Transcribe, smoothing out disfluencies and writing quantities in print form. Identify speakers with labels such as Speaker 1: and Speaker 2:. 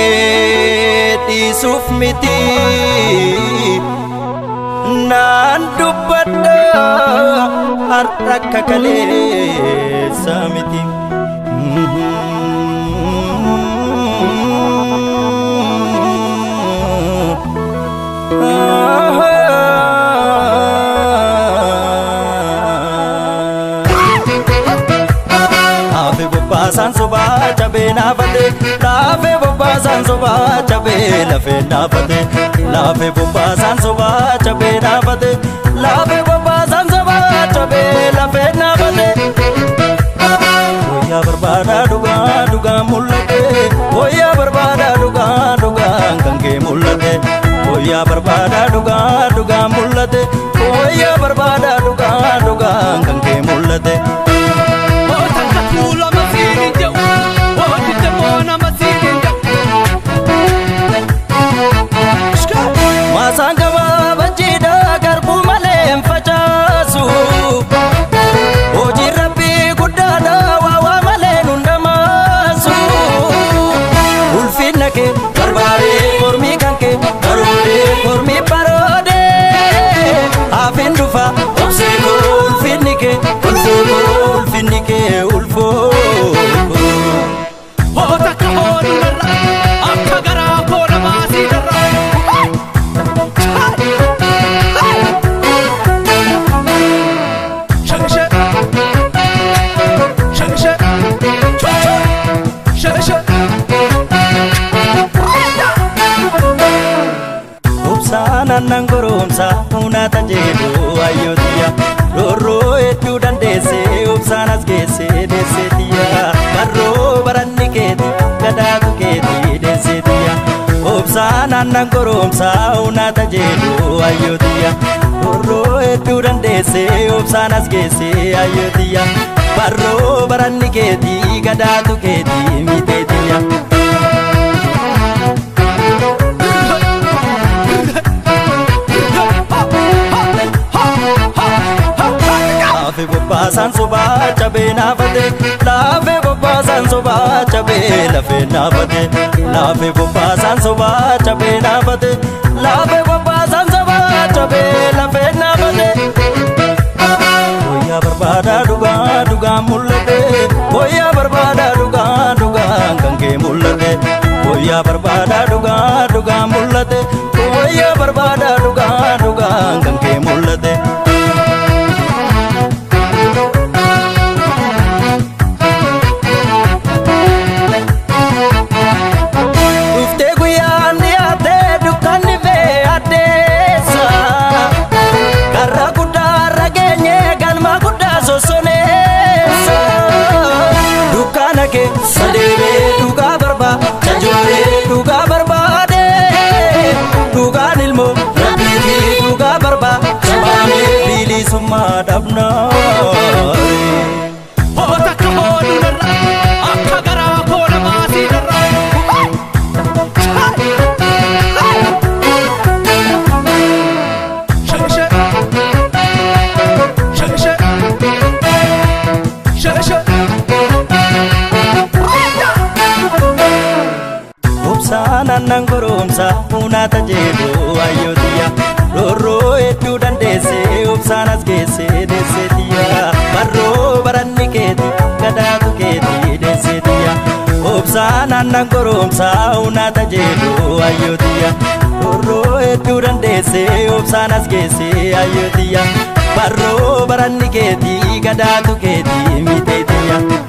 Speaker 1: Jedeti sufmiti nan dubbadda har'a kaleessa miti San soba chabe na fate lafe bobba san soba chabe lafe na fate lafe bobba san soba chabe na fate lafe bobba san soba chabe lafe na fate Oya barbada duga mullate Oya barbada duga kanke mullate Oya barbada duga mullate Oya barbada duga kanke mullate Masangama bajida garbu malem facasu Oji rabbi guddada wawa malen undamasu Ulfinake barbare kormi kanke barode kormi barode Afindufa obsego ulfinike ulfo Hota kahonu narra akka gara kona masi narra Nangoromsa unata jedu ayotia roro etu dandese upsanas gese desetia barro baraniketi gadatu keti desetia upsana nangoromsa unata jedu ayotia roro etu dandese upsanas gese ayotia barro baraniketi gadatu keti mitetia Lafe bobba san soba chabe na fate lafe bobba san soba chabe lafe na fate lafe bobba san soba chabe na fate lafe bobba san soba chabe lafe na fate Oya barbada duga mullate Oya barbada duga kanke mullate Oya barbada duga mullate Oya barbada duga kanke mullate Sadebe duga barba chajore duga barbade duga nilmo rabbi duga barba chabane bili summa dabna hota kahonu narra akka gara kona masi narra Sana nangoromsa unata jedu ayotia roro etu dandese upsanas gese desetia barro baraniketi gadatu keti desetia upsana nangoromsa unata jedu ayotia roro etu dandese upsanas gese ayotia barro baraniketi gadatu keti mitetia